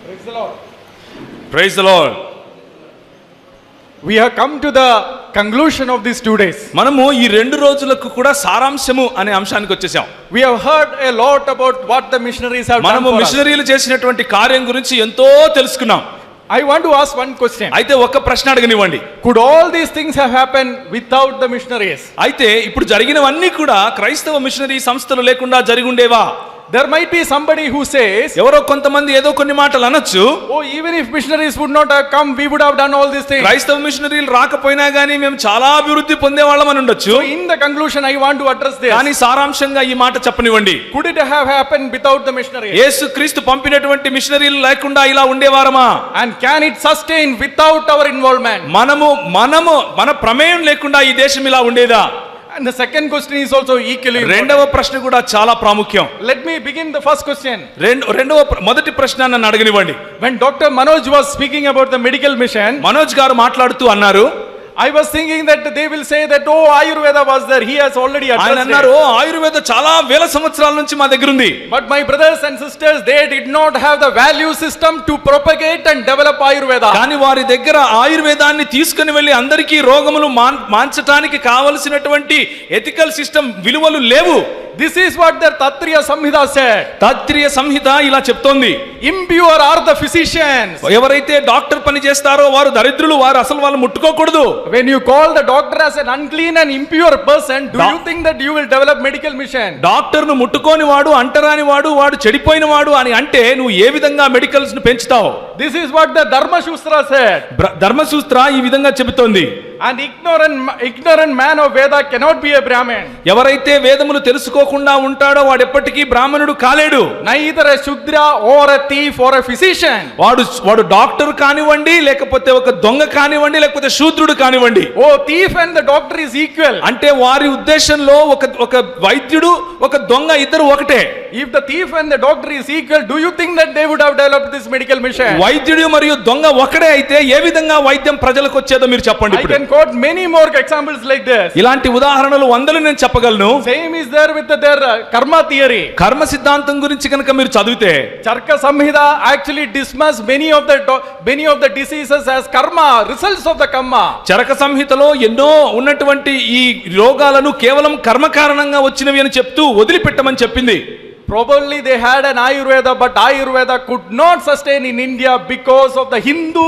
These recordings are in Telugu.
Praise the Lord. Praise the Lord. We have come to the conclusion of these 2 days. మనము ఈ 2 రోజులకు కూడా సారాంశము అనే అంశానికి వచ్చేసాం. We have heard a lot about what the missionaries have done మనము for us. మిషనరీలు చేసినటువంటి కార్యం గురించి ఎంతో తెలుసుకున్నాం. I want to ask one question. అయితే ఒక ప్రశ్న అడగనివ్వండి. Could all these things have happened without the missionaries? అయితే ఇప్పుడు జరిగినవన్నీ కూడా క్రైస్తవ మిషనరీ సంస్థలు లేకుండా జరిగి ఉండేవా? There might be somebody who says, ఎవరో కొంతమంది ఏదో కొన్ని మాటలు అనొచ్చు. oh, even if missionaries would not have come, we would have done all these things. క్రైస్తవ మిషనరీలు రాకపోయినా గానీ మేము చాలా అభివృద్ధి పొందేవాళ్ళం అని ఉండొచ్చు. So in the conclusion I want to address this. కానీ సారాంశంగా ఈ మాట చెప్పనివ్వండి. Could it have happened without the missionaries? యేసుక్రీస్తు పంపినటువంటి మిషనరీలు లేకుండా ఇలా ఉండేవారమా? And can it sustain without our involvement? మన ప్రమేయం లేకుండా ఈ దేశం ఇలా ఉండేదా? And the second question is also equally important. రెండవ ప్రశ్న కూడా చాలా ప్రాముఖ్యం. Let me begin the first question. మొదటి ప్రశ్న నన్ను అడగనివ్వండి. When Dr. Manoj was speaking about the medical mission, Manoj గారు మాట్లాడుతూ అన్నారు, I was thinking that they will say that, oh, Ayurveda was there. He has already ఆయన addressed అన్నారు, it. ఆయుర్వేద చాలా వేల సంవత్సరాల నుంచి మా దగ్గర ఉంది. But my brothers and sisters, they did not have the value system to propagate and develop Ayurveda. కానీ వారి దగ్గర ఆయుర్వేదాన్ని తీసుకుని వెళ్ళి అందరికీ రోగములు మాన్చటానికి కావలసినటువంటి ఎథికల్ సిస్టమ్ విలువలు లేవు. This is what their Tatriya Samhita said. తాత్రియ సంహిత ఇలా చెప్తోంది. Impure are the physicians. ఎవరైతే డాక్టర్ పని చేస్తారో వారు దరిద్రులు, వారు అసలు వాళ్ళు ముట్టుకోకూడదు. When you call the doctor as an unclean and impure person, do you think that you will develop medical mission? Doctor ను ముట్టుకోని వాడు, అంటరాని వాడు, వాడు చెడిపోయిన వాడు అని అంటే నువ్వు ఏ విధంగా మెడికల్స్ ను పెంచుతావు? This is what the Dharma Shustra said. ధర్మసూత్ర ఈ విధంగా చెబుతోంది. And ignorant man of Veda cannot be a Brahmin. ఎవరైతే వేదములు తెలుసుకోకుండా ఉంటాడో వాడు ఎప్పటికీ బ్రాహ్మణుడు కాలేడు. Neither a Shudra or a thief or a physician. వాడు డాక్టర్ కానివ్వండి, లేకపోతే ఒక దొంగ కానివ్వండి, లేకపోతే శూద్రుడు కానివ్వండి. Oh, thief and the doctor is equal. అంటే వారి ఉద్దేశంలో ఒక వైద్యుడు ఒక దొంగ ఇద్దరు ఒకటే. If the thief and the doctor is equal, do you think that they would have developed this medical mission? వైద్యుడు మరియు దొంగ ఒకటే అయితే ఏ విధంగా వైద్యం ప్రజలకు వచ్చేదో మీరు చెప్పండి. I can quote many more examples like this. ఇలాంటి ఉదాహరణలు వందలు నేను చెప్పగలను. Same is there with their karma theory. కర్మ సిద్ధాంతం గురించి కనుక మీరు చదివితే Charaka Samhita actually dismiss many of the diseases as karma, results of the karma. Charaka సంహితలో ఎన్నో ఉన్నటువంటి ఈ రోగాలను కేవలం కర్మ కారణంగా వచ్చినవి అని చెప్తూ వదిలిపెట్టమని చెప్పింది. Probably they had an Ayurveda, but Ayurveda could not sustain in India because of the Hindu,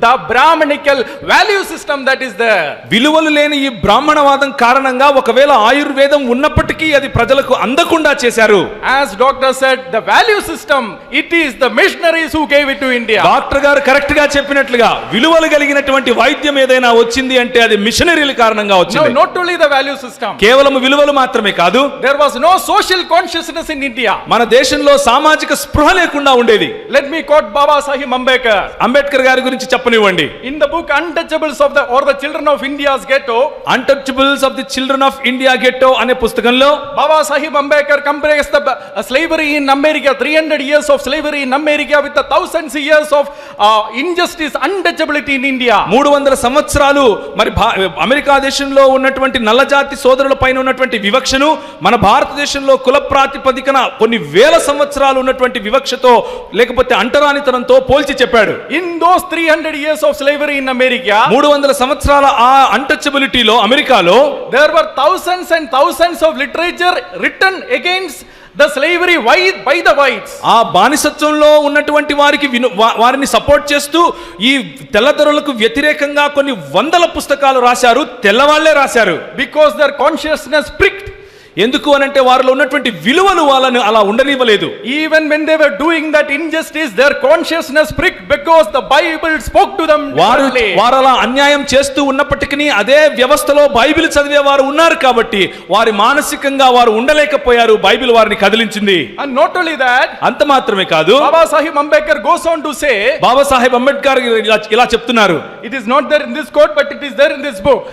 the Brahmanical value system that is there. విలువలు లేని ఈ బ్రాహ్మణవాదం కారణంగా ఒకవేళ ఆయుర్వేదం ఉన్నప్పటికీ అది ప్రజలకు అందకుండా చేశారు. As doctor said, the value system, it is the missionaries who gave it to India. Doctor గారు కరెక్ట్ గా చెప్పినట్లుగా విలువలు కలిగినటువంటి వైద్యం ఏదైనా వచ్చింది అంటే అది మిషనరీల కారణంగా No, వచ్చింది. not only the value system. కేవలం విలువలు మాత్రమే కాదు, There was no social consciousness in India. మన దేశంలో సామాజిక స్పృహ లేకుండా ఉండేది. Let me quote Baba Sahib Ambedkar. Ambedkar గారి గురించి చెప్పనివ్వండి. In the book Untouchables of the Children of India's Ghetto, untouchables of the children of India ghetto అనే పుస్తకంలో Baba Sahib Ambedkar compares the slavery in America, 300 years of slavery in America with the thousands of years of injustice, untouchability in India. 300 సంవత్సరాలు మరి అమెరికా దేశంలో ఉన్నటువంటి నల్లజాతి సోదరుల పైన ఉన్నటువంటి వివక్షను మన భారతదేశంలో కుల ప్రాతిపదికన కొన్ని వేల సంవత్సరాలు ఉన్నటువంటి వివక్షతో లేకపోతే అంటరానితనంతో పోల్చి చెప్పాడు. In those 300 years of slavery in America, 300 సంవత్సరాల ఆ అన్టచబిలిటీలో అమెరికాలో there were thousands and thousands of literature written against the slavery by the whites. ఆ బానిసత్వంలో ఉన్నటువంటి వారిని సపోర్ట్ చేస్తూ ఈ తెల్లదొరలకు వ్యతిరేకంగా కొన్ని వందల పుస్తకాలు రాశారు, తెల్లవాళ్లే రాశారు. Because their consciousness pricked. ఎందుకు అనంటే వారిలో ఉన్నటువంటి విలువలు వాళ్ళని అలా ఉండనివ్వలేదు. Even when they were doing that injustice, their consciousness pricked because the Bible spoke to them differently. వారు అలా అన్యాయం చేస్తూ ఉన్నప్పటికీ అదే వ్యవస్థలో బైబిల్ చదివే వారు ఉన్నారు కాబట్టి వారి మానసికంగా వారు ఉండలేకపోయారు. బైబిల్ వారిని కదిలించింది. And not only that, అంత మాత్రమే కాదు, Baba Sahib Ambedkar goes on to say, Babasaheb Ambedkar ఇలా చెప్తున్నారు. it is not there in this quote, but it is there in this book.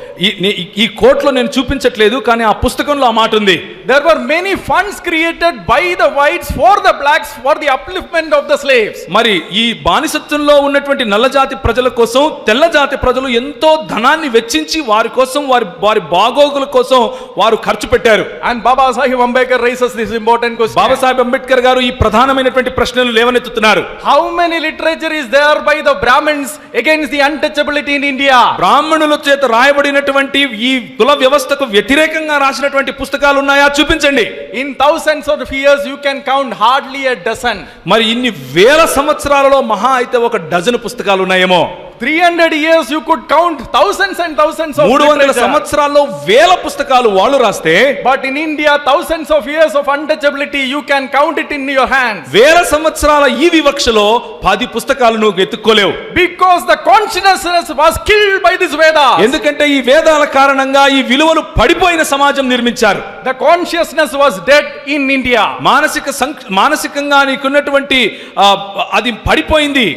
ఈ కోట్లో నేను చూపించట్లేదు, కానీ ఆ పుస్తకంలో ఆ మాట ఉంది. రాయబడింది. There were many funds created by the whites for the blacks for the upliftment of the slaves. మరి ఈ బానిసత్వంలో ఉన్నటువంటి నల్లజాతి ప్రజల కోసం తెల్ల జాతి ప్రజలు ఎంతో ధనాన్ని వెచ్చించి వారి కోసం వారి బాగోగుల కోసం వారు ఖర్చు పెట్టారు. And Baba Sahib Ambedkar raises this important question. Babasaheb Ambedkar గారు ఈ ప్రధానమైనటువంటి ప్రశ్నలు లేవనెత్తుతున్నారు. How many literature is there by the Brahmins against the untouchability in India? బ్రాహ్మణుల చేత రాయబడినటువంటి ఈ కుల వ్యవస్థకు వ్యతిరేకంగా రాసినటువంటి పుస్తకాలు ఉన్నాయా చూపించండి. In thousands of years you can count hardly a dozen. మరి ఇన్ని వేల సంవత్సరాలలో మహా అయితే ఒక డజన్ పుస్తకాలు ఉన్నాయేమో. 300 years you could count thousands and thousands of 300 literature. సంవత్సరాల్లో వేల పుస్తకాలు వాళ్ళు రాస్తే, But in India thousands of years of untouchability you can count it in your hands. వేల సంవత్సరాల ఈ వివక్షలో 10 పుస్తకాలు నువ్వు ఎత్తుక్కోలేవు. Because the consciousness was killed by this Vedas. ఎందుకంటే ఈ వేదాల కారణంగా ఈ విలువలు పడిపోయిన సమాజం నిర్మించారు. The consciousness was dead in India. మానసికంగా నీకున్నటువంటి అది పడిపోయింది.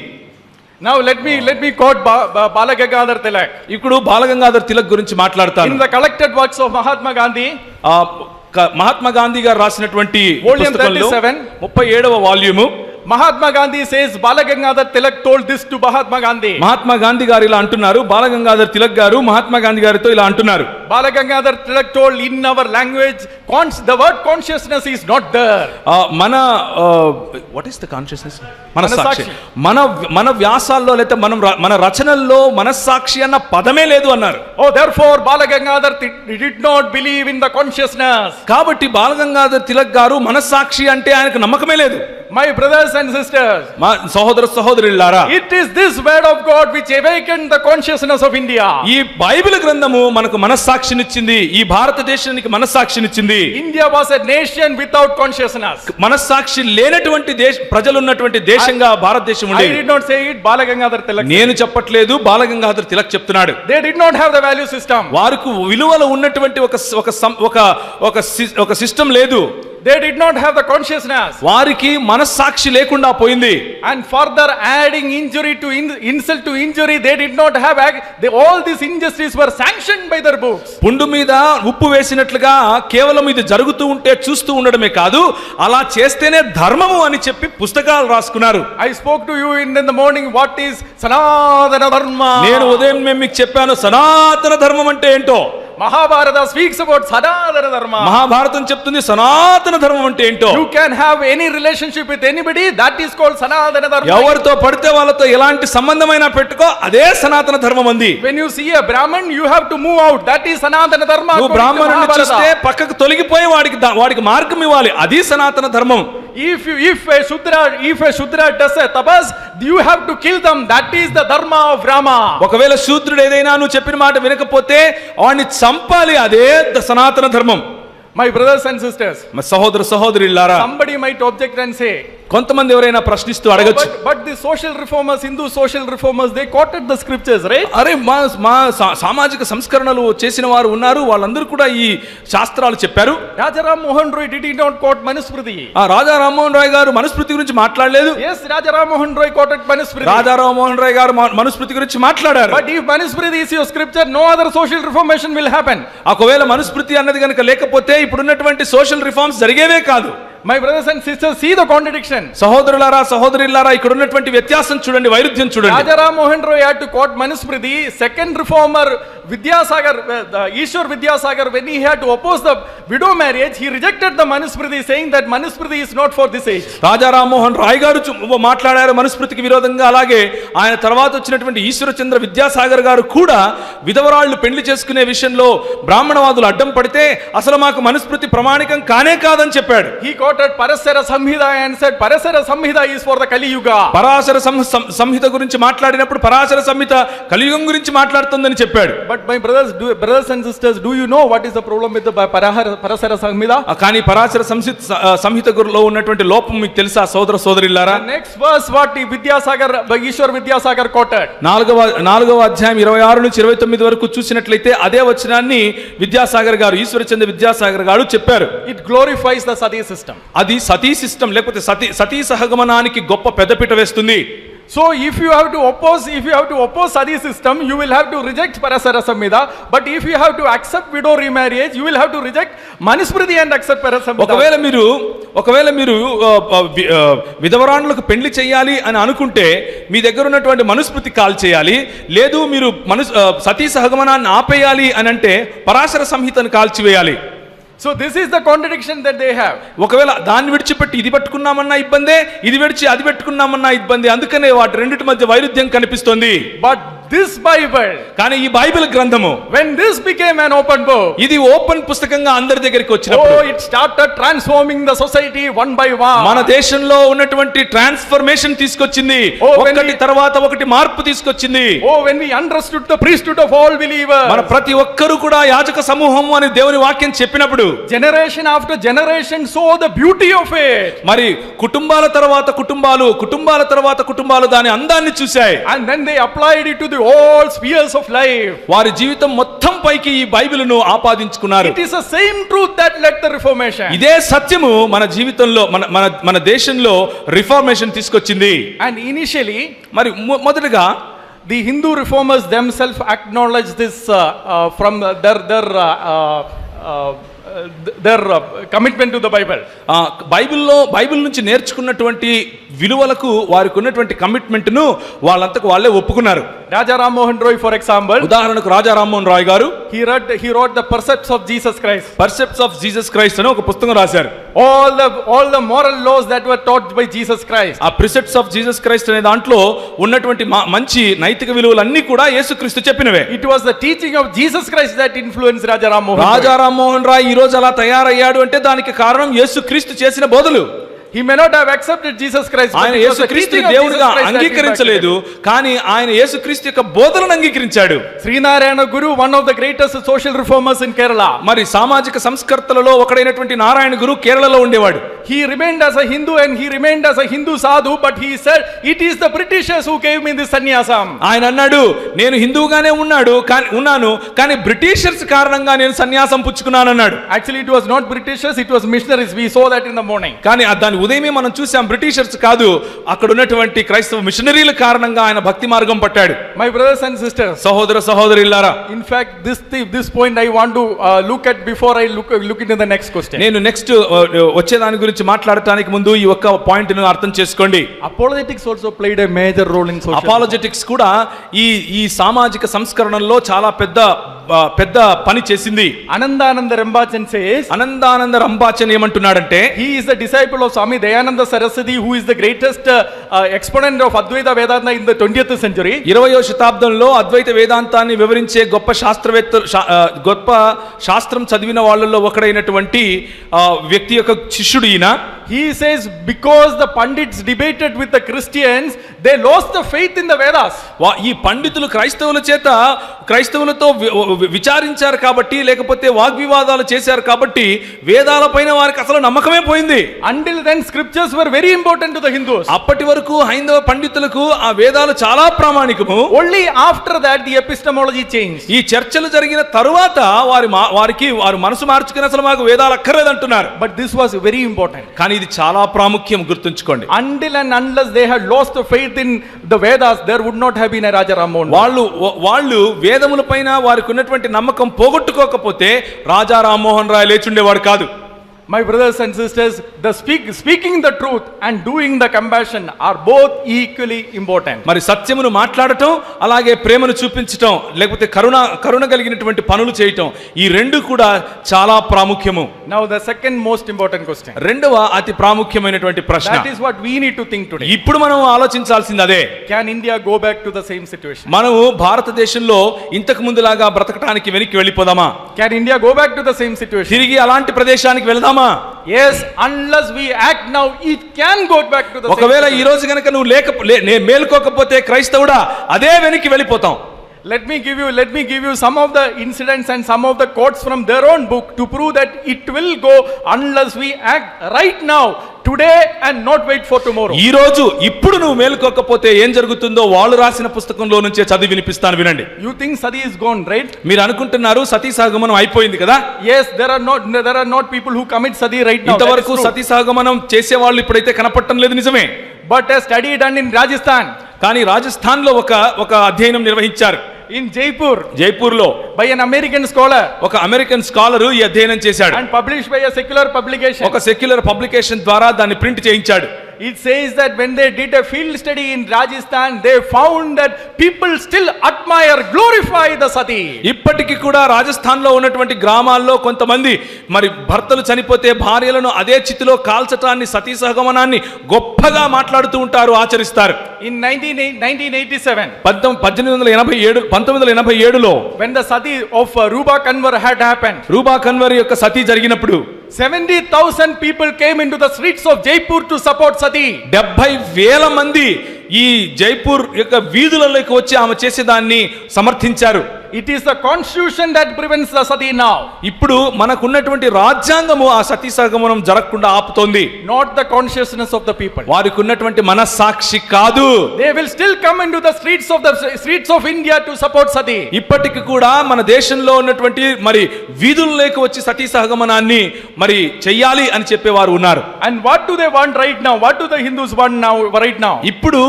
Now let me quote Balagangadhar Tilak. ఇప్పుడు బాలగంగాధర్ తిలక్ గురించి మాట్లాడతాను. In the collected works of Mahatma Gandhi, Mahatma Gandhi గారు రాసినటువంటి Volume 37, 37వ volume, Mahatma Gandhi says Balagangadhar Tilak told this to Mahatma Gandhi. Mahatma Gandhi గారు ఇలా అంటున్నారు, బాలగంగాధర్ తిలక్ గారు మహాత్మా గాంధీ గారితో ఇలా అంటున్నారు. Balagangadhar Tilak told in our language, the word consciousness is not there. మన వాట్ ఈస్ ద కాన్షియస్నెస్? మనస్సాక్షి. మనస్సాక్షి. మన వ్యాసాల్లో లేకపోతే మన రచనల్లో మనస్సాక్షి అన్న పదమే లేదు అన్నారు. Oh, therefore Balagangadhar did not believe in the consciousness. కాబట్టి బాలగంగాధర్ తిలక్ గారు మనస్సాక్షి అంటే ఆయనకు నమ్మకమే లేదు. My brothers and sisters, మా సహోదర సహోదరులారా, it is this word of God which awakened the consciousness of India. ఈ బైబిల్ గ్రంథము మనకు మనస్సాక్షినిచ్చింది, ఈ భారతదేశానికి మనస్సాక్షినిచ్చింది. India was a nation without consciousness. మనస్సాక్షి లేనటువంటి ప్రజలు ఉన్నటువంటి దేశంగా భారతదేశం I ఉండేది. did not say it, Balagangadhar Tilak. నేను చెప్పట్లేదు, బాలగంగాధర్ తిలక్ చెప్తున్నాడు. They did not have the value system. వారికి విలువలు ఉన్నటువంటి ఒక సిస్టమ్ లేదు. They did not have the consciousness. వారికి మనస్సాక్షి లేకుండా పోయింది. And further adding injury to insult to injury, they did not have all these injustices were sanctioned by their books. పుండు మీద ఉప్పు వేసినట్లుగా కేవలం ఇది జరుగుతూ ఉంటే చూస్తూ ఉండడమే కాదు, అలా చేస్తేనే ధర్మము అని చెప్పి పుస్తకాలు రాసుకున్నారు. I spoke to you in the morning what is Sanatana Dharma. నేను ఉదయం మీకు చెప్పాను సనాతన ధర్మం అంటే ఏంటో. Mahabharata speaks about Sanatana Dharma. Mahabharatam చెప్తుంది సనాతన ధర్మం అంటే ఏంటో. You can have any relationship with anybody, that is called Sanatana Dharma. ఎవరితో పడితే వాళ్ళతో ఎలాంటి సంబంధమైనా పెట్టుకో, అదే సనాతన ధర్మం అంది. When you see a Brahman, you have to move out, that is Sanatana Dharma. నువ్వు బ్రాహ్మణుని చూస్తే పక్కకు తొలగిపోయి వాడికి మార్గం ఇవ్వాలి, అది సనాతన ధర్మం. If a Shudra does a tapas, you have to kill them, that is the dharma of Rama. ఒకవేళ శూద్రుడు ఏదైనా నువ్వు చెప్పిన మాట వినకపోతే వాడిని చంపాలి, అదే సనాతన ధర్మం. My brothers and sisters, మా సహోదర సహోదరులారా, somebody might object and say, కొంతమంది ఎవరైనా ప్రశ్నిస్తూ అడగచ్చు, but the social reformers, Hindu social reformers, they quoted the scriptures, right? అరే మా సామాజిక సంస్కరణలు చేసిన వారు ఉన్నారు, వాళ్ళందరూ కూడా ఈ శాస్త్రాలు చెప్పారు. Rajaram Mohan Roy did he not quote Manusmriti? Raja Rammohan Roy గారు మనుస్మృతి గురించి మాట్లాడలేదు. Yes, Rajaram Mohan Roy quoted Manusmriti. Raja Rammohan Roy గారు మనుస్మృతి గురించి మాట్లాడారు. But if Manusmriti is your scripture, no other social reformation will happen. ఒకవేళ మనుస్మృతి అన్నది కనుక లేకపోతే ఇప్పుడున్నటువంటి సోషల్ రిఫార్మ్స్ జరిగేవే కాదు. My brothers and sisters, see the contradiction. సహోదరులారా సహోదరులారా, ఇక్కడ ఉన్నటువంటి వ్యత్యాసం చూడండి, వైరుధ్యం చూడండి. Rajaram Mohan Roy had to quote Manusmriti. Second reformer Vidyasagar, Ishwar Vidyasagar, when he had to oppose the widow marriage, he rejected the Manusmriti, saying that Manusmriti is not for this age. Raja Rammohan Roy గారు మాట్లాడారు మనుస్మృతికి విరోధంగా. అలాగే ఆయన తర్వాత వచ్చినటువంటి ఈశ్వరచంద్ర విద్యాసాగర్ గారు కూడా విధవరాళ్లు పెళ్లి చేసుకునే విషయంలో బ్రాహ్మణవాదులు అడ్డం పడితే అసలు మాకు మనుస్మృతి ప్రమాణికం కానే కాదని చెప్పాడు. He quoted Parasara Samhita and said Parasara Samhita is for the Kali Yuga. Parashara సంహిత గురించి మాట్లాడినప్పుడు పరాశర సంహిత కలియుగం గురించి మాట్లాడుతుందని చెప్పాడు. But my brothers and sisters, do you know what is the problem with the Parasara Samhita? కానీ పరాశర సంహితలో ఉన్నటువంటి లోపం మీకు తెలుసా సోదర సోదరులారా? The next verse what Ishwar Vidyasagar quoted. 4వ అధ్యాయం 26 నుంచి 29 వరకు చూసినట్లయితే అదే వచనాన్ని విద్యాసాగర్ గారు, ఈశ్వరచంద్ర విద్యాసాగర్ గారు చెప్పారు. It glorifies the Sati system. అది సతీ సిస్టమ్ లేకపోతే సతీ సహగమనానికి గొప్ప పెద్దపీట వేస్తుంది. So if you have to oppose Sati system, you will have to reject Parasara Samhita. But if you have to accept widow remarriage, you will have to reject Manusmriti and accept Parasara Samhita. ఒకవేళ మీరు విధవరాండ్లకు పెళ్లి చేయాలి అని అనుకుంటే మీ దగ్గర ఉన్నటువంటి మనుస్మృతి కాల్ చేయాలి. లేదు మీరు సతీ సహగమనాన్ని ఆపేయాలి అని అంటే Parashara సంహితను కాల్చివేయాలి. So this is the contradiction that they have. ఒకవేళ దాన్ని విడిచిపెట్టి ఇది పట్టుకున్నామన్నా ఇబ్బందే, ఇది విడిచి అది పెట్టుకున్నామన్నా ఇబ్బంది. అందుకనే వాటి రెండిటి మధ్య వైరుధ్యం కనిపిస్తుంది. But this Bible, కానీ ఈ బైబిల్ గ్రంథము, when this became an open book, ఇది ఓపెన్ పుస్తకంగా అందరి దగ్గరికి వచ్చినప్పుడు, it started transforming the society one by one. మన దేశంలో ఉన్నటువంటి ట్రాన్స్ఫర్మేషన్ తీసుకొచ్చింది. ఒకటి తర్వాత ఒకటి మార్పు తీసుకొచ్చింది. When we understood the priesthood of all believers, మన ప్రతి ఒక్కరు కూడా యాజక సమూహం అని దేవుని వాక్యం చెప్పినప్పుడు, generation after generation saw the beauty of it. మరి కుటుంబాల తర్వాత కుటుంబాలు దాని అందాన్ని చూశాయి. And then they applied it to the all spheres of life. వారి జీవితం మొత్తం పైకి ఈ బైబిలును ఆపాదించుకున్నారు. It is the same truth that led the reformation. ఇదే సత్యము మన జీవితంలో మన దేశంలో రిఫార్మేషన్ తీసుకొచ్చింది. And initially, మరి మొదటగా the Hindu reformers themselves acknowledged this from their commitment to the Bible. Bible నుంచి నేర్చుకున్నటువంటి విలువలకు వారికి ఉన్నటువంటి కమిట్మెంట్ ను వాళ్ళంతకు వాళ్ళే ఒప్పుకున్నారు. Raja Ram Mohan Roy, for example, ఉదాహరణకు రాజా రామ్మోహన్ రాయ్ గారు, he wrote the Precepts of Jesus Christ. Precepts of Jesus Christ అని ఒక పుస్తకం రాశారు. All the moral laws that were taught by Jesus Christ. ఆ Precepts of Jesus Christ అనే దాంట్లో ఉన్నటువంటి మంచి నైతిక విలువలన్నీ కూడా యేసుక్రీస్తు చెప్పినవే. It was the teaching of Jesus Christ that influenced Raja Ram Mohan Roy. Raja Rammohan Roy ఈ రోజు అలా తయారయ్యాడు అంటే దానికి కారణం యేసుక్రీస్తు చేసిన బోధలు. He may not have accepted Jesus Christ, ఆయన యేసుక్రీస్తుని దేవునిగా అంగీకరించలేదు, కానీ ఆయన యేసుక్రీస్తు యొక్క బోధనను అంగీకరించాడు. శ్రీనారాయణ గురు, one of the greatest social reformers in Kerala. మరి సామాజిక సంస్కర్తలలో ఒకడైనటువంటి నారాయణ గురు కేరళలో ఉండేవాడు. He remained as a Hindu and he remained as a Hindu sadhu, but he said it is the Britishers who gave me this sannyasam. ఆయన అన్నాడు, నేను హిందువుగానే ఉన్నాను కానీ బ్రిటిషర్స్ కారణంగా నేను సన్యాసం పుచ్చుకున్నాను అన్నాడు. Actually it was not Britishers, it was missionaries. We saw that in the morning. కానీ దాని ఉదయమే మనం చూసాం, బ్రిటిషర్స్ కాదు, అక్కడ ఉన్నటువంటి క్రైస్తవ మిషనరీల కారణంగా ఆయన భక్తి మార్గం పట్టాడు. My brothers and sisters, సహోదరులారా, in fact this point I want to look at before I look into the next question. నేను నెక్స్ట్ వచ్చేదాని గురించి మాట్లాడటానికి ముందు ఈ ఒక్క పాయింట్ ను అర్థం చేసుకోండి. Apologetics also played a major role in social. Apologetics కూడా ఈ సామాజిక సంస్కరణలో చాలా పెద్ద పని చేసింది. Anandananda Rambachan says, అనందానంద రంబాచన్ ఏమంటున్నాడంటే, he is the disciple of Swami Dayananda Saraswati, who is the greatest exponent of Advaita Vedanta in the 20th century. 20వ శతాబ్దంలో అద్వైత వేదాంతాన్ని వివరించే గొప్ప శాస్త్రం చదివిన వాళ్ళలో ఒకడైనటువంటి వ్యక్తి యొక్క శిష్యుడు ఈయన. He says because the Pandits debated with the Christians, they lost the faith in the Vedas. ఈ పండితులు క్రైస్తవులతో విచారించారు కాబట్టి, లేకపోతే వాగ్వివాదాలు చేశారు కాబట్టి వేదాలపైన వారికి అసలు నమ్మకమే పోయింది. Until then scriptures were very important to the Hindus. అప్పటి వరకు హైందవ పండితులకు ఆ వేదాలు చాలా ప్రామాణికము. Only after that the epistemology changed. ఈ చర్చలు జరిగిన తరువాత వారు మనసు మార్చుకుని అసలు మాకు వేదాలు అక్కర్లేదంటున్నారు. But this was very important. కానీ ఇది చాలా ప్రాముఖ్యం, గుర్తుంచుకోండి. Until and unless they had lost the faith in the Vedas, there would not have been a Raja Ram Mohan. వాళ్ళు వేదముల పైన వారికి ఉన్నటువంటి నమ్మకం పోగొట్టుకోకపోతే రాజా రామ్మోహన్ రాయ్ లేచుండేవాడు కాదు. My brothers and sisters, speaking the truth and doing the compassion are both equally important. మరి సత్యమును మాట్లాడటం, అలాగే ప్రేమను చూపించటం, లేకపోతే కరుణ కలిగినటువంటి పనులు చేయటం, ఈ రెండు కూడా చాలా ప్రాముఖ్యము. Now the second most important question. రెండవ అతి ప్రాముఖ్యమైనటువంటి ప్రశ్న. That is what we need to think today. ఇప్పుడు మనం ఆలోచించాల్సింది అదే. Can India go back to the same situation? మనము భారతదేశంలో ఇంతకు ముందులాగా బ్రతకడానికి వెనక్కి వెళ్ళిపోదామా? Can India go back to the same situation? తిరిగి అలాంటి ప్రదేశానికి వెళదామా? Yes, unless we act now, it can go back to the same. ఒకవేళ ఈ రోజు గనుక నువ్వు మేల్కోకపోతే క్రైస్తవుడా అదే వెనక్కి వెళ్ళిపోతాం. Let me give you some of the incidents and some of the quotes from their own book to prove that it will go unless we act right now, today, and not wait for tomorrow. ఈ రోజు ఇప్పుడు నువ్వు మేల్కోకపోతే ఏం జరుగుతుందో వాళ్ళు రాసిన పుస్తకంలో నుంచే చదివి వినిపిస్తాను, వినండి. You think Sati is gone, right? మీరు అనుకుంటున్నారు సతీ సహగమనం అయిపోయింది కదా? Yes, there are not people who commit Sati right now. ఇంతవరకు సతీ సహగమనం చేసే వాళ్ళు ఇప్పుడైతే కనపడటం లేదు, నిజమే. But a study done in Rajasthan, కానీ రాజస్థాన్ లో ఒక అధ్యయనం నిర్వహించారు. In Jaipur, జైపూర్ లో by an American scholar ఒక అమెరికన్ స్కాలరు ఈ అధ్యయనం చేశాడు. and published by a secular publication. ఒక సెక్యులర్ పబ్లికేషన్ ద్వారా దాన్ని ప్రింట్ చేయించాడు. It says that when they did a field study in Rajasthan, they found that people still admire, glorify the sati. ఇప్పటికీ కూడా రాజస్థాన్ లో ఉన్నటువంటి గ్రామాల్లో కొంతమంది మరి భర్తలు చనిపోతే భార్యలను అదే చితిలో కాల్చటాన్ని, సతీ సహగమనాన్ని గొప్పగా మాట్లాడుతూ ఉంటారు, ఆచరిస్తారు. In 1987, 1987లో when the sati of Ruba Kanwar had happened, రూబా కన్వర్ యొక్క సతీ జరిగినప్పుడు 70,000 people came into the streets of Jaipur to support sati. 70,000 మంది ఈ జైపూర్ యొక్క వీధులలోకి వచ్చి ఆమె చేసేదాన్ని సమర్థించారు. It is the constitution that prevents the sati now, ఇప్పుడు మనకున్నటువంటి రాజ్యాంగము ఆ సతీ సహగమనం జరగకుండా ఆపుతోంది, not the consciousness of the people. వారికి ఉన్నటువంటి మనస్సాక్షి కాదు. They will still come into the streets of India to support sati. ఇప్పటికి కూడా మన దేశంలో ఉన్నటువంటి మరి వీధుల్లోకి వచ్చి సతీ సహగమనాన్ని మరి చెయ్యాలి అని చెప్పేవారు ఉన్నారు. And what do they want right now? What do the Hindus want now, right now? ఇప్పుడు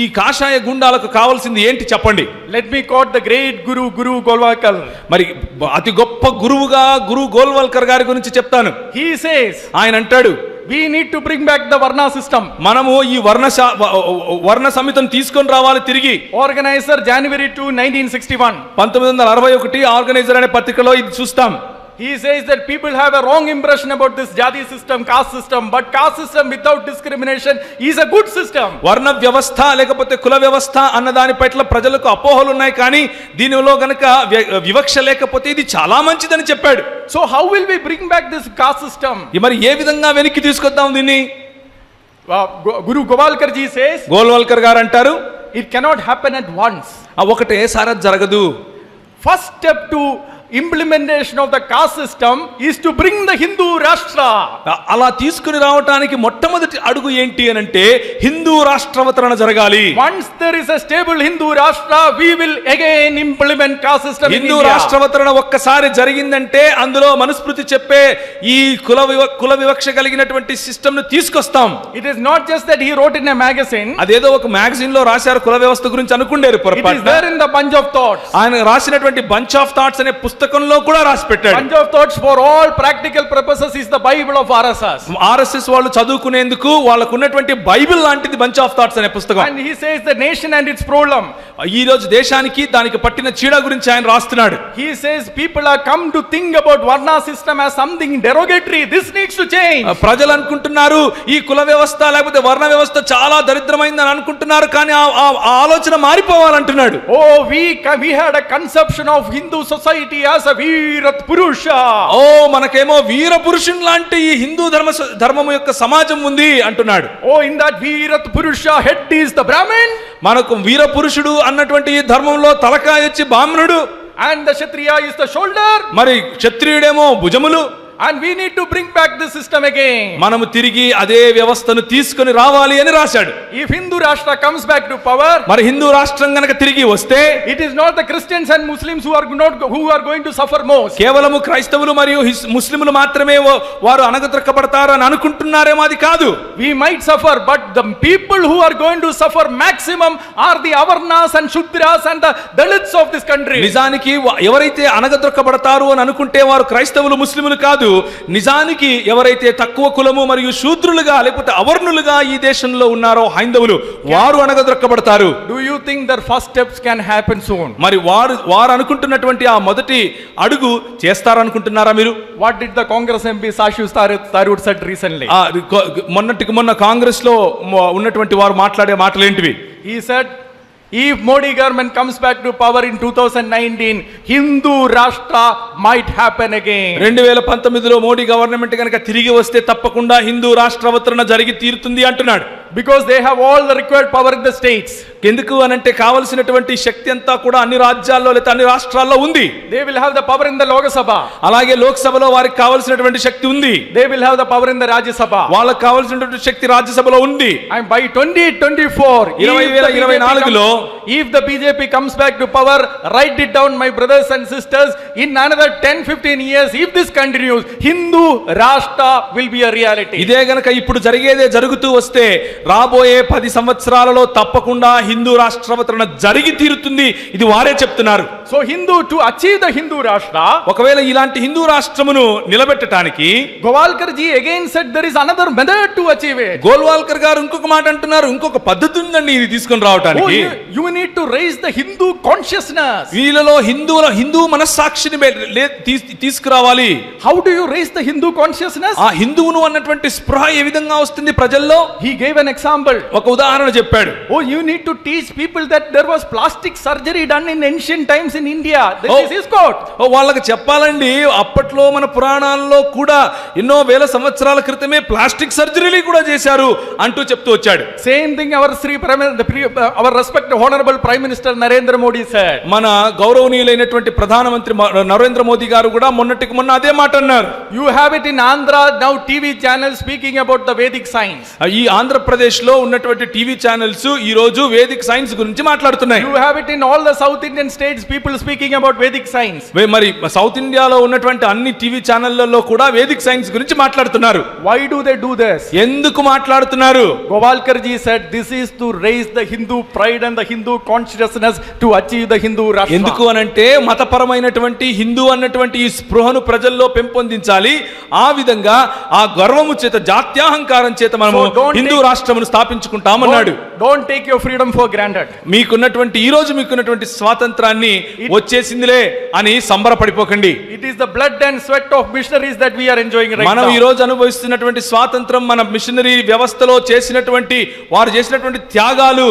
ఈ కాషాయ గుండాలకు కావాల్సింది ఏంటి చెప్పండి? Let me quote the great Guru Golwalkar. మరి అతి గొప్ప గురువుగా గురు గోల్వల్కర్ గారి గురించి చెప్తాను. He says, ఆయన అంటాడు, we need to bring back the Varna system. మనము ఈ వర్ణ సమితిని తీసుకొని రావాలి తిరిగి. Organizer January 2, 1961. 1961 ఆర్గనైజర్ అనే పత్రికలో ఇది చూస్తాం. He says that people have a wrong impression about this jati system, caste system, but caste system without discrimination is a good system. వర్ణ వ్యవస్థ లేకపోతే కుల వ్యవస్థ అన్న దాని పట్ల ప్రజలకు అపోహలు ఉన్నాయి, కానీ దీనిలో గనక వివక్ష లేకపోతే ఇది చాలా మంచిదని చెప్పాడు. So how will we bring back this caste system? మరి ఏ విధంగా వెనక్కి తీసుకొద్దాం దీన్ని? Guru Golwalkar ji says, Golwalkar గారు అంటారు, it cannot happen at once. ఒకటేసారి జరగదు. First step to implementation of the caste system is to bring the Hindu Rashtra. అలా తీసుకుని రావడానికి మొట్టమొదటి అడుగు ఏంటి అని అంటే హిందూ రాష్ట్రావతరణ జరగాలి. Once there is a stable Hindu Rashtra, we will again implement caste system in Hindu India. రాష్ట్రావతరణ ఒక్కసారి జరిగిందంటే అందులో మనుస్మృతి చెప్పే ఈ కుల వివక్ష కలిగినటువంటి సిస్టమ్ ను తీసుకొస్తాం. It is not just that he wrote in a magazine. అదేదో ఒక మ్యాగజైన్ లో రాశారు కుల వ్యవస్థ గురించి అనుకుండేరు It is పొరపాటున. there in the Bunch of Thoughts. ఆయన రాసినటువంటి బంచ్ ఆఫ్ థాట్స్ అనే పుస్తకంలో కూడా రాసి పెట్టాడు. Bunch of Thoughts for all practical purposes is the Bible of RSS. RSS వాళ్ళు చదువుకునేందుకు వాళ్ళకు ఉన్నటువంటి బైబిల్ లాంటిది బంచ్ ఆఫ్ థాట్స్ అనే పుస్తకం. And he says the nation and its problem. ఈ రోజు దేశానికి దానికి పట్టిన చీడ గురించి ఆయన రాస్తున్నాడు. He says people are come to think about Varna system as something derogatory. This needs to change. ప్రజలు అనుకుంటున్నారు ఈ కుల వ్యవస్థ లేకపోతే వర్ణ వ్యవస్థ చాలా దరిద్రమైందని అనుకుంటున్నారు, కానీ ఆ ఆలోచన మారిపోవాలంటున్నాడు. Oh, we had a conception of Hindu society as a Veerat Purusha. మనకేమో వీర పురుషుని లాంటి ఈ హిందూ ధర్మము యొక్క సమాజం ఉంది అంటున్నాడు. Oh, in that Veerat Purusha head is the Brahmin. మనకు వీర పురుషుడు అన్నటువంటి ఈ ధర్మంలో తలకాయ వచ్చి బ్రాహ్మణుడు, and the Kshatriya is the shoulder. మరి క్షత్రియుడేమో భుజములు. And we need to bring back the system again. మనము తిరిగి అదే వ్యవస్థను తీసుకొని రావాలి అని రాశాడు. If Hindu Rashtra comes back to power, మరి హిందూ రాష్ట్రం గనక తిరిగి వస్తే it is not the Christians and Muslims who are going to suffer most. కేవలము క్రైస్తవులు మరియు ముస్లింలు మాత్రమే వారు అణగద్రొక్కబడతారు అని అనుకుంటున్నారేమో, అది కాదు. We might suffer, but the people who are going to suffer maximum are the Avarnas and Shudras and the Dalits of this country. నిజానికి ఎవరైతే అణగద్రొక్కబడతారు అని అనుకుంటే వారు క్రైస్తవులు ముస్లింలు కాదు. నిజానికి ఎవరైతే తక్కువ కులము మరియు శూద్రులుగా లేకపోతే అవర్ణులుగా ఈ దేశంలో ఉన్నారో హైందవులు, వారు అణగద్రొక్కబడతారు. Do you think their first steps can happen soon? మరి వారు అనుకుంటున్నటువంటి ఆ మొదటి అడుగు చేస్తారనుకుంటున్నారా మీరు? What did the Congress MP Sashu Tharoor said recently? మొన్న కాంగ్రెస్ లో ఉన్నటువంటి వారు మాట్లాడే మాటలు ఏంటివి? He said, if Modi government comes back to power in 2019, Hindu Rashtra might happen again. 2019లో మోడీ గవర్నమెంట్ కనుక తిరిగి వస్తే తప్పకుండా హిందూ రాష్ట్ర అవతరణ జరిగి తీరుతుంది అంటున్నాడు. Because they have all the required power in the states. ఎందుకు అనంటే కావలసినటువంటి శక్తి అంతా కూడా అన్ని రాజ్యాల్లో లేదా అన్ని రాష్ట్రాల్లో ఉంది. They will have the power in the Lok Sabha. అలాగే లోక్సభలో వారికి కావలసినటువంటి శక్తి ఉంది. They will have the power in the Rajya Sabha. వాళ్ళకి కావలసినటువంటి శక్తి రాజ్యసభలో ఉంది. And by 2024, 2024లో if the BJP comes back to power, write it down, my brothers and sisters, in another 10-15 years, if this continues, Hindu Rashtra will be a reality. ఇదే గనక ఇప్పుడు జరిగేదే జరుగుతూ వస్తే రాబోయే 10 సంవత్సరాలలో తప్పకుండా హిందూ రాష్ట్రావతరణ జరిగి తీరుతుంది. ఇది వారే చెప్తున్నారు. So to achieve the Hindu Rashtra, ఒకవేళ ఇలాంటి హిందూ రాష్ట్రమును నిలబెట్టడానికి Golwalkar ji again said there is another method to achieve it. Golwalkar గారు ఇంకొక మాట అంటున్నారు, ఇంకొక పద్ధతి ఉందండి ఇది తీసుకొని రావడానికి. You need to raise the Hindu consciousness. వీళ్ళలో హిందూ మనస్సాక్షిని తీసుకురావాలి. How do you raise the Hindu consciousness? ఆ హిందువును అన్నటువంటి స్పృహ ఏ విధంగా వస్తుంది ప్రజల్లో? He gave an example. ఒక ఉదాహరణ చెప్పాడు. You need to teach people that there was plastic surgery done in ancient times in India. This is his quote. వాళ్ళకి చెప్పాలండి, అప్పట్లో మన పురాణాల్లో కూడా ఎన్నో వేల సంవత్సరాల క్రితమే ప్లాస్టిక్ సర్జరీలు కూడా చేశారు అంటూ చెప్తూ వచ్చాడు. Same thing our respected honorable Prime Minister Narendra Modi said. మన గౌరవనీయులైనటువంటి ప్రధానమంత్రి నరేంద్ర మోదీ గారు కూడా మొన్నటికి మొన్న అదే మాట అన్నారు. You have it in Andhra now, TV channels speaking about the Vedic science. ఈ ఆంధ్రప్రదేశ్ లో ఉన్నటువంటి టీవీ ఛానల్స్ ఈ రోజు వేదిక్ సైన్స్ గురించి మాట్లాడుతున్నాయి. You have it in all the South Indian states, people speaking about Vedic science. మరి సౌత్ ఇండియాలో ఉన్నటువంటి అన్ని టీవీ ఛానళ్లలో కూడా వేదిక్ సైన్స్ గురించి మాట్లాడుతున్నారు. Why do they do this? ఎందుకు మాట్లాడుతున్నారు? Golwalkar ji said this is to raise the Hindu pride and the Hindu consciousness to achieve the Hindu Rashtra. ఎందుకు అనంటే మతపరమైనటువంటి హిందూ అన్నటువంటి ఈ స్పృహను ప్రజల్లో పెంపొందించాలి. ఆ విధంగా ఆ గర్వము చేత జాత్యాహంకారం చేత మనము Hindu రాష్ట్రమును స్థాపించుకుంటామన్నాడు. Don't take your freedom for granted. మీకున్నటువంటి ఈ రోజు మీకున్నటువంటి స్వాతంత్రాన్ని వచ్చేసిందిలే అని సంబరపడిపోకండి. It is the blood and sweat of missionaries that we are enjoying right now. మనం ఈ రోజు అనుభవిస్తున్నటువంటి స్వాతంత్రం మన మిషనరీ వ్యవస్థలో చేసినటువంటి వారు చేసినటువంటి త్యాగాలు.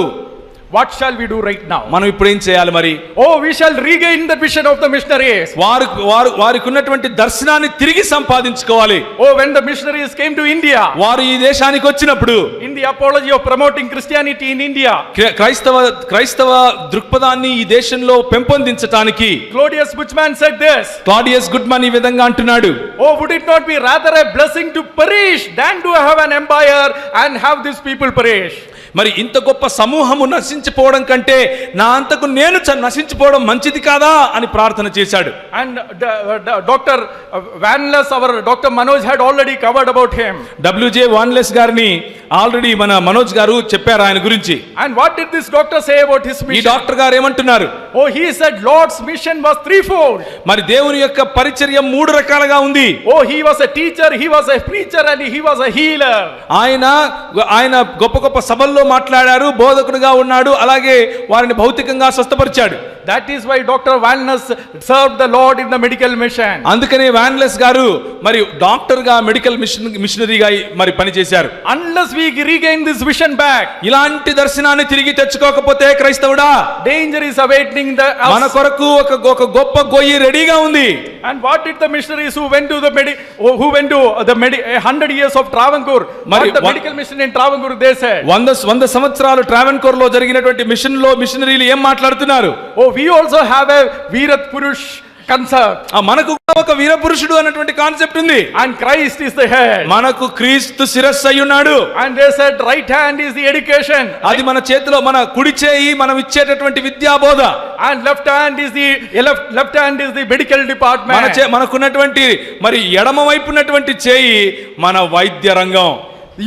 What shall we do right now? మనం ఇప్పుడు ఏం చేయాలి మరి? We shall regain the vision of the missionaries. వారికి ఉన్నటువంటి దర్శనాన్ని తిరిగి సంపాదించుకోవాలి. When the missionaries came to India, వారు ఈ దేశానికి వచ్చినప్పుడు in the apology of promoting Christianity in India, క్రైస్తవ దృక్పథాన్ని ఈ దేశంలో పెంపొందించడానికి Claudius Buchman said this. Claudius Goodman ఈ విధంగా అంటున్నాడు, would it not be rather a blessing to perish than to have an empire and have these people perish? మరి ఇంత గొప్ప సమూహము నశించిపోవడం కంటే నా అంతకు నేను నశించిపోవడం మంచిది కాదా అని ప్రార్థన చేశాడు. And Dr. Vanless, our Dr. Manoj had already covered about him. WJ వాన్లెస్ గారిని ఆల్రెడీ మన మనోజ్ గారు చెప్పారు ఆయన గురించి. And what did this doctor say about his mission? ఈ డాక్టర్ గారు ఏమంటున్నారు? He said Lord's mission was threefold. మరి దేవుని యొక్క పరిచర్య 3 రకాలుగా ఉంది. He was a teacher, he was a preacher and he was a healer. ఆయన గొప్ప గొప్ప సభల్లో మాట్లాడారు, బోధకుడుగా ఉన్నాడు, అలాగే వారిని భౌతికంగా స్వస్థపరిచాడు. That is why Dr. Vanless served the Lord in the medical mission. అందుకనే వాన్లెస్ గారు మరి డాక్టర్ గా మెడికల్ మిషనరీగా మరి పనిచేశారు. Unless we regain this vision back, ఇలాంటి దర్శనాన్ని తిరిగి తెచ్చుకోకపోతే క్రైస్తవుడా, danger is awaiting మన కొరకు ఒక గొప్ప గొయ్యి రెడీగా ఉంది. And what did the missionaries who went to the 100 years of Travancore, the medical mission in Travancore, they said? 100 సంవత్సరాలు ట్రావెన్కోర్ లో జరిగినటువంటి మిషనరీలు ఏం మాట్లాడుతున్నారు? We also have a Virat Purush concept. మనకు ఒక వీర పురుషుడు అన్నటువంటి కాన్సెప్ట్ ఉంది. And Christ is the head. మనకు క్రీస్తు శిరస్సు అయి ఉన్నాడు. And they said right hand is the education. అది మన చేతిలో మన కుడి చేయి మనం ఇచ్చేటటువంటి విద్యా బోధ. And left hand is the medical department. మనకున్నటువంటి మరి ఎడమ వైపు ఉన్నటువంటి చేయి మన వైద్య రంగం.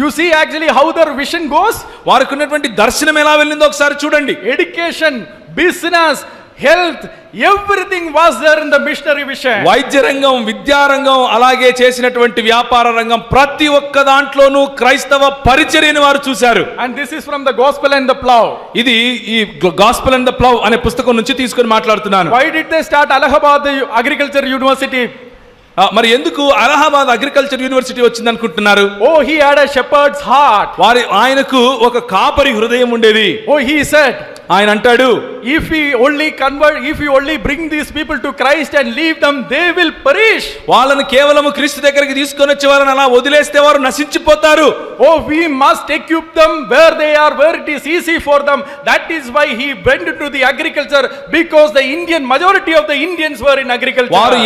You see actually how their vision goes? వారికి ఉన్నటువంటి దర్శనం ఎలా వెళ్ళిందో ఒకసారి చూడండి. Education, business, health, everything was there in the missionary vision. వైద్య రంగం, విద్యా రంగం, అలాగే చేసినటువంటి వ్యాపార రంగం, ప్రతి ఒక్క దాంట్లోనూ క్రైస్తవ పరిచర్యను వారు చూశారు. And this is from the Gospel and the Plough. ఇది ఈ గాస్పెల్ అండ్ ద ప్లౌ అనే పుస్తకం నుంచి తీసుకొని మాట్లాడుతున్నాను. Why did they start Allahabad Agriculture University? మరి ఎందుకు అలహాబాద్ అగ్రికల్చర్ యూనివర్సిటీ వచ్చింది అనుకుంటున్నారు? He had a shepherd's heart. ఆయనకు ఒక కాపరి హృదయం ఉండేది. He said, ఆయన అంటాడు, if we only bring these people to Christ and leave them, they will perish. వాళ్ళని కేవలం క్రీస్తు దగ్గరికి తీసుకొని వచ్చే వాళ్ళని అలా వదిలేస్తే వారు నశించిపోతారు. We must equip them where they are, where it is easy for them. That is why he went into the agriculture, because the majority of the Indians were in agriculture. వారు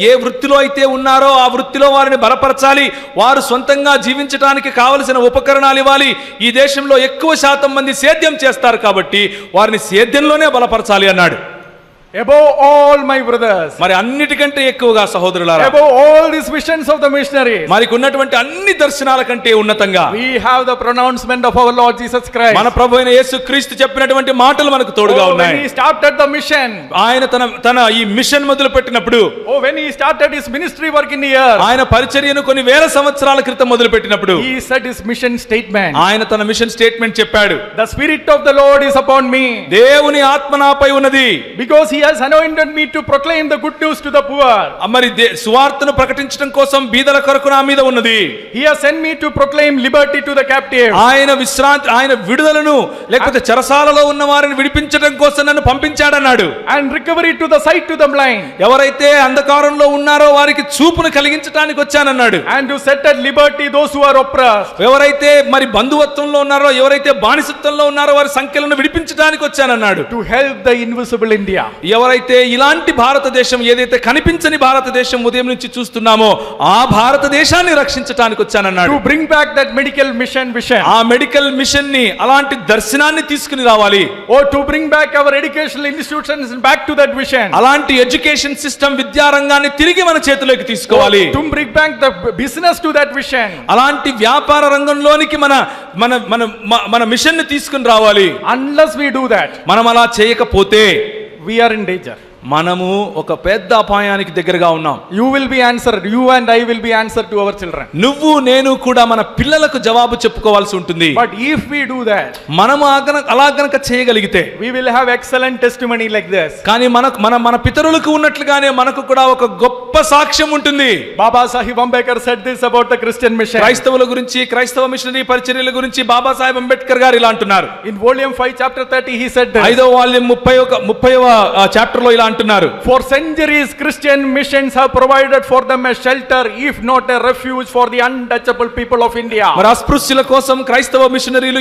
ఏ వృత్తిలో అయితే ఉన్నారో ఆ వృత్తిలో వారిని బలపరచాలి. వారు సొంతంగా జీవించడానికి కావలసిన ఉపకరణాలు ఇవ్వాలి. ఈ దేశంలో ఎక్కువ శాతం మంది సేద్యం చేస్తారు కాబట్టి వారిని సేద్యంలోనే బలపరచాలి అన్నాడు. Above all, my brothers, మరి అన్నిటికంటే ఎక్కువగా సహోదరులారా, above all these visions of the missionaries, మనకు ఉన్నటువంటి అన్ని దర్శనాల కంటే ఉన్నతంగా we have the pronouncement of our Lord Jesus Christ. మన ప్రభువైన యేసుక్రీస్తు చెప్పినటువంటి మాటలు మనకు తోడుగా When ఉన్నాయి. he started the mission, ఆయన తన ఈ మిషన్ మొదలు పెట్టినప్పుడు, when he started his ministry work in the earth, ఆయన పరిచర్యను కొన్ని వేల సంవత్సరాల క్రితం మొదలు పెట్టినప్పుడు he said his mission statement. ఆయన తన మిషన్ స్టేట్మెంట్ చెప్పాడు. The Spirit of the Lord is upon me, దేవుని ఆత్మ నాపై ఉన్నది, because he has anointed me to proclaim the good news to the poor. మరి సువార్తను ప్రకటించడం కోసం బీదల కొరకు నా మీద ఉన్నది. He has sent me to proclaim liberty to the captive. ఆయన విడుదలను లేకపోతే చెరసాలలో ఉన్న వారిని విడిపించడం కోసం నన్ను పంపించాడన్నాడు. And recovery to the sight to the blind. ఎవరైతే అంధకారంలో ఉన్నారో వారికి చూపును కలిగించడానికి వచ్చానన్నాడు. And to set at liberty those who are oppressed. ఎవరైతే మరి బంధుత్వంలో ఉన్నారో, ఎవరైతే బానిసత్వంలో ఉన్నారో వారి సంఖ్యలను విడిపించడానికి వచ్చానన్నాడు. To help the invisible India. ఎవరైతే ఇలాంటి భారతదేశం, ఏదైతే కనిపించని భారతదేశం ఉదయం నుంచి చూస్తున్నామో ఆ భారతదేశాన్ని రక్షించడానికి వచ్చానన్నాడు. To bring back that medical mission vision. ఆ మెడికల్ మిషన్ ని, అలాంటి దర్శనాన్ని తీసుకుని రావాలి. Or to bring back our educational institutions back to that vision. అలాంటి ఎడ్యుకేషన్ సిస్టమ్, విద్యారంగాన్ని తిరిగి మన చేతిలోకి తీసుకోవాలి. To bring back the business to that vision. అలాంటి వ్యాపార రంగంలోనికి మన మిషన్ ని తీసుకుని రావాలి. Unless we do that, మనం అలా చేయకపోతే we are in danger. మనము ఒక పెద్ద అపాయానికి దగ్గరగా ఉన్నాం. You will be answered. You and I will be answered to our children. నువ్వు నేను కూడా మన పిల్లలకు జవాబు చెప్పుకోవాల్సి ఉంటుంది. But if we do that, మనము అలా గనక చేయగలిగితే we will have excellent testimony like this. కానీ మన పితరులకు ఉన్నట్లుగానే మనకు కూడా ఒక గొప్ప సాక్ష్యం ఉంటుంది. Baba Sahib Ambedkar said this about the Christian mission. క్రైస్తవుల గురించి, క్రైస్తవ మిషనరీ పరిచర్యల గురించి బాబా సాహెబ్ అంబేద్కర్ గారు ఇలా అంటున్నారు. In volume 5 chapter 30 he said this. 5వ వాల్యూమ్ 30వ చాప్టర్ లో ఇలా అంటున్నారు. For centuries Christian missions have provided for them a shelter, if not a refuge, for the untouchable people of India. మరి అస్పృశ్యుల కోసం క్రైస్తవ మిషనరీలు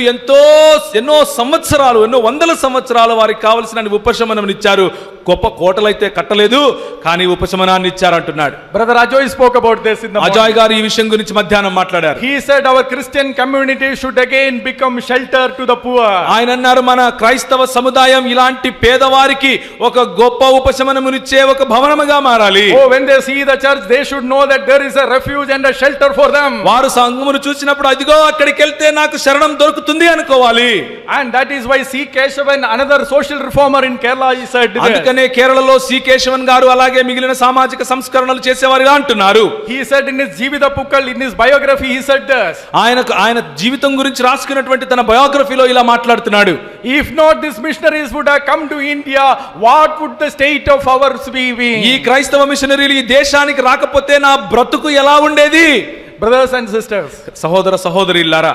ఎన్నో సంవత్సరాలు, ఎన్నో వందల సంవత్సరాలు వారికి కావలసిన ఉపశమనం ఇచ్చారు. గొప్ప కోటలైతే కట్టలేదు, కానీ ఉపశమనాన్ని ఇచ్చారు అంటున్నాడు. Brother Ajoy spoke about this in the morning. అజాయ్ గారు ఈ విషయం గురించి మధ్యాహ్నం మాట్లాడారు. He said our Christian community should again become shelter to the poor. ఆయన అన్నారు, మన క్రైస్తవ సముదాయం ఇలాంటి పేదవారికి ఒక గొప్ప ఉపశమనమునిచ్చే ఒక భవనముగా మారాలి. Oh, when they see the church, they should know that there is a refuge and a shelter for them. వారు సంఘమును చూసినప్పుడు అదిగో అక్కడికి వెళ్తే నాకు శరణం దొరుకుతుంది అనుకోవాలి. And that is why C. Keshavan, another social reformer in Kerala, he said this. అందుకనే కేరళలో సి కేశవన్ గారు అలాగే మిగిలిన సామాజిక సంస్కరణలు చేసేవారుగా అంటున్నారు. He said in his Jivita Pukkal, in his biography, he said this. ఆయన జీవితం గురించి రాసుకున్నటువంటి తన బయోగ్రఫీలో ఇలా మాట్లాడుతున్నాడు. If not these missionaries would have come to India, what would the state of ours be? ఈ క్రైస్తవ మిషనరీలు ఈ దేశానికి రాకపోతే నా బ్రతుకు ఎలా ఉండేది? Brothers and sisters, సహోదర సహోదరులారా,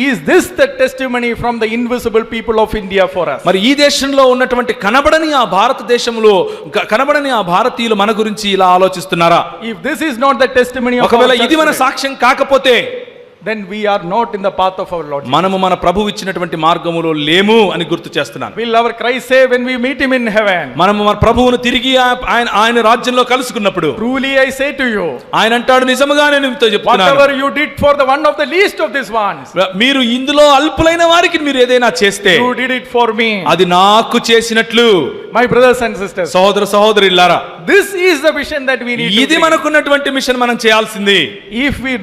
is this the testimony from the invisible people of India for us? మరి ఈ దేశంలో ఉన్నటువంటి కనబడని ఆ భారతదేశంలో కనబడని ఆ భారతీయులు మన గురించి ఇలా ఆలోచిస్తున్నారా? If this is not the testimony of ఒకవేళ our ఇది మన church, సాక్ష్యం కాకపోతే then we are not in the path of our Lord. మనము మన ప్రభువు ఇచ్చినటువంటి మార్గములో లేము అని గుర్తు చేస్తున్నాను. Will our Christ say when we meet him in heaven? మనము మన ప్రభువును తిరిగి ఆయన రాజ్యంలో కలుసుకున్నప్పుడు, Truly I say to you, ఆయన అంటాడు, నిజముగా నేను మీతో చెప్తున్నాను, whatever you did for the one of the least of these ones, మీరు ఇందులో అల్పులైన వారికి మీరు ఏదైనా చేస్తే you did it for me. అది నాకు చేసినట్లు. My brothers and sisters, సహోదర సహోదరులారా, this is the vision that we need. ఇది మనకున్నటువంటి మిషన్. మనం చేయాల్సింది, if we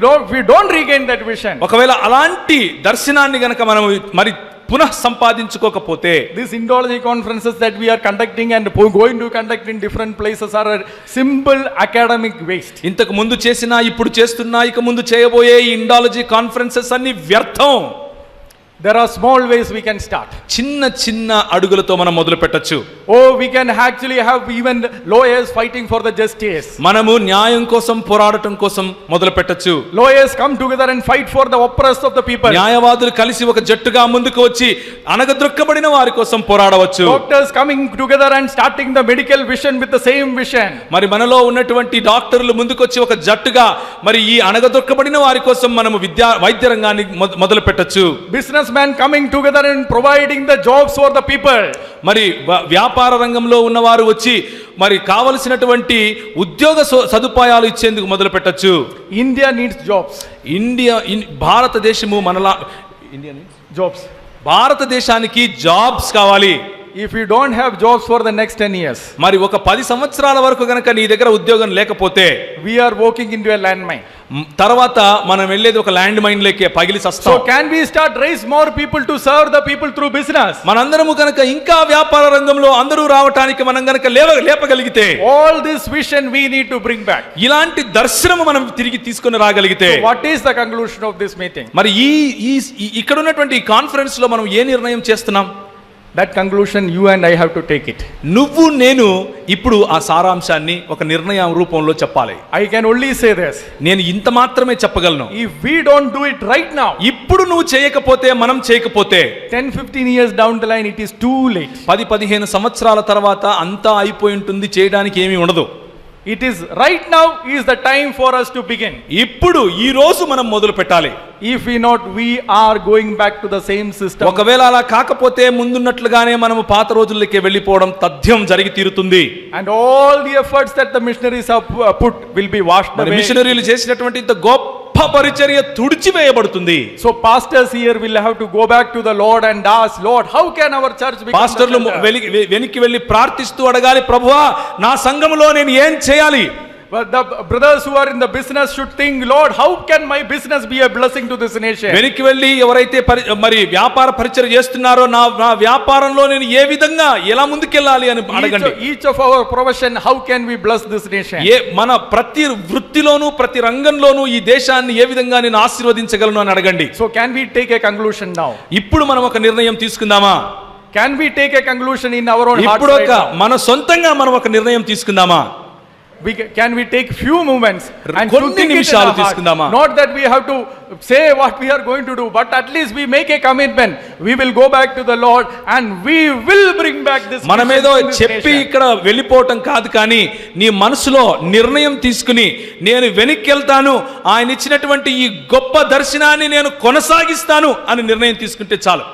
don't regain that vision, ఒకవేళ అలాంటి దర్శనాన్ని గనక మనం మరి పునః సంపాదించుకోకపోతే, these Indology conferences that we are conducting and going to conduct in different places are a simple academic waste. ఇంతకు ముందు చేసినా, ఇప్పుడు చేస్తున్నా, ఇక ముందు చేయబోయే ఈ ఇండాలజీ కాన్ఫరెన్సెస్ అన్ని వ్యర్థం. There are small ways we can start. చిన్న అడుగులతో మనం మొదలు పెట్టొచ్చు. Oh, we can actually have even lawyers fighting for the justice. మనము న్యాయం కోసం పోరాడటం కోసం మొదలు పెట్టొచ్చు. Lawyers come together and fight for the oppressed of the people. న్యాయవాదులు కలిసి ఒక జట్టుగా ముందుకు వచ్చి అనగద్రొక్కబడిన వారి కోసం పోరాడవచ్చు. Doctors coming together and starting the medical vision with the same vision. మరి మనలో ఉన్నటువంటి డాక్టర్లు ముందుకొచ్చి ఒక జట్టుగా మరి ఈ అనగదొక్కబడిన వారి కోసం మనము వైద్య రంగాన్ని మొదలు పెట్టొచ్చు. Businessmen coming together and providing the jobs for the people. మరి వ్యాపార రంగంలో ఉన్నవారు వచ్చి మరి కావలసినటువంటి ఉద్యోగ సదుపాయాలు ఇచ్చేందుకు మొదలు పెట్టొచ్చు. India needs jobs. భారతదేశము మనలా ఇండియా jobs. భారతదేశానికి జాబ్స్ కావాలి. If you don't have jobs for the next 10 years, మరి ఒక 10 సంవత్సరాల వరకు గనక నీ దగ్గర ఉద్యోగం లేకపోతే we are walking into a landmine. తర్వాత మనం వెళ్ళేది ఒక ల్యాండ్ మైన్ లేకే పగిలి So సస్తాం. can we start raise more people to serve the people through business? మనందరము కనుక ఇంకా వ్యాపార రంగంలో అందరూ రావటానికి మనం గనక లేపగలిగితే, All this vision we need to bring back. ఇలాంటి దర్శనము మనం తిరిగి తీసుకొని రాగలిగితే, So what is the conclusion of this meeting? మరి ఇక్కడ ఉన్నటువంటి ఈ కాన్ఫరెన్స్ లో మనం ఏ నిర్ణయం చేస్తున్నాం? That conclusion you and I have to take it. నువ్వు నేను ఇప్పుడు ఆ సారాంశాన్ని ఒక నిర్ణయం రూపంలో చెప్పాలి. I can only say this. నేను ఇంత మాత్రమే చెప్పగలను. If we don't do it right now, ఇప్పుడు నువ్వు చేయకపోతే, మనం చేయకపోతే 10-15 years down the line, it is too late. 10-15 సంవత్సరాల తర్వాత అంతా అయిపోయి ఉంటుంది, చేయడానికి ఏమీ ఉండదు. It is right now is the time for us to begin. ఇప్పుడు ఈ రోజు మనం మొదలు పెట్టాలి. If we not, we are going back to the same system. ఒకవేళ అలా కాకపోతే ముందున్నట్లుగానే మనము పాత రోజుల్లోకి వెళ్ళిపోవడం తథ్యం జరిగి తీరుతుంది. And all the efforts that the missionaries have put will be washed away. మిషనరీలు చేసినటువంటి ఇంత గొప్ప పరిచర్య తుడిచివేయబడుతుంది. So pastors here will have to go back to the Lord and ask, Lord, how can our church become పాస్టర్లు the center? వెనక్కి వెళ్ళి ప్రార్థిస్తూ అడగాలి, ప్రభువా నా సంఘములో నేను ఏం చేయాలి? But the brothers who are in the business should think, Lord, how can my business be a blessing to this nation? వెనక్కి వెళ్ళి ఎవరైతే మరి వ్యాపార పరిచర్య చేస్తున్నారో నా వ్యాపారంలో నేను ఏ విధంగా ఎలా ముందుకెళ్ళాలి అని అడగండి. Each of our profession, how can we bless this nation? మన ప్రతి వృత్తిలోనూ ప్రతి రంగంలోనూ ఈ దేశాన్ని ఏ విధంగా నేను ఆశీర్వదించగలను అని అడగండి. So can we take a conclusion now? ఇప్పుడు మనం ఒక నిర్ణయం తీసుకుందామా? Can we take a conclusion in our own hearts? ఇప్పుడు right now? మన సొంతంగా మనం ఒక నిర్ణయం తీసుకుందామా? Can we take few moments and కొన్ని think it in నిమిషాలు our heart? తీసుకుందామా? Not that we have to say what we are going to do, but at least we make a commitment. We will go back to the Lord and we will bring back this. మనమేదో vision in this చెప్పి nation. ఇక్కడ వెళ్ళిపోవటం కాదు, కానీ నీ మనసులో నిర్ణయం తీసుకుని నేను వెనక్కి వెళ్తాను, ఆయన ఇచ్చినటువంటి ఈ గొప్ప దర్శనాన్ని నేను కొనసాగిస్తాను అని నిర్ణయం తీసుకుంటే చాలు.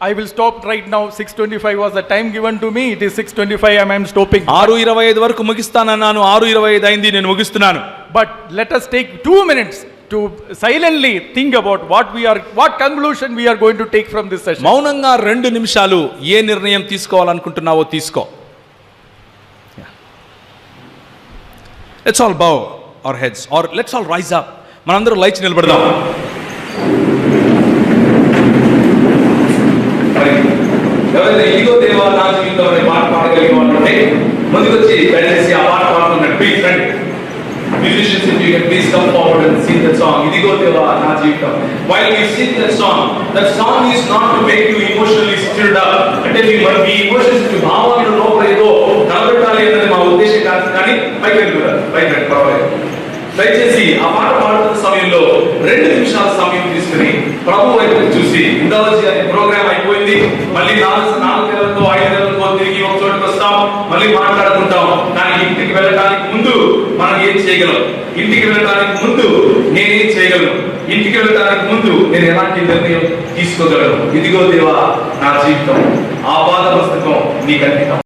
I will stop right now. 6:25 was the time given to me. It is 6:25. I am stopping. 6:25 వరకు ముగిస్తానన్నాను, 6:25 అయింది, నేను ముగిస్తున్నాను. But let us take 2 minutes to silently think about what conclusion we are going to take from this session. మౌనంగా 2 నిమిషాలు ఏ నిర్ణయం తీసుకోవాలనుకుంటున్నావో తీసుకో. Let's all bow our heads or let's all rise up. మనందరూ లేచి నిలబడదాం. ఎవరైతే ఇదిగో దేవా నా జీవితంలో అనే పాట పాడగలిగే వాళ్ళు ఉంటే ముందుకు వచ్చి దయచేసి ఆ పాట పాడుతున్నారు. ప్లీజ్ రండి. Musicians, if you can please come forward and sing that song. ఇదిగో దేవా నా జీవితం. While we sing that song is not to make you emotionally stirred up. అంటే మీ ఎమోషన్స్ కి భావాలను లోపల ఏదో కలబెట్టాలి అన్నది మా ఉద్దేశం కాదు, కానీ పైకి వెళ్ళిపోతారు. పైకి పర్వాలేదు. దయచేసి ఆ పాట పాడుతున్న సమయంలో 2 నిమిషాల సమయం తీసుకుని ప్రభు వైపు చూసి, ఇందాల్సి అనే ప్రోగ్రామ్ అయిపోయింది, మళ్ళీ 4 నెలలతో 5 నెలలతో తిరిగి ఒక చోటుకు వస్తాం, మళ్ళీ మాట్లాడుకుంటాం. కానీ ఇంటికి వెళ్ళడానికి ముందు మనం ఏం చేయగలం? ఇంటికి వెళ్ళడానికి ముందు నేనేం చేయగలను? ఇంటికి వెళ్ళడానికి ముందు నేను ఎలాంటి నిర్ణయం తీసుకోగలను? ఇదిగో దేవా నా జీవితం, ఆ పాద పుస్తకం నీకు అంకితం.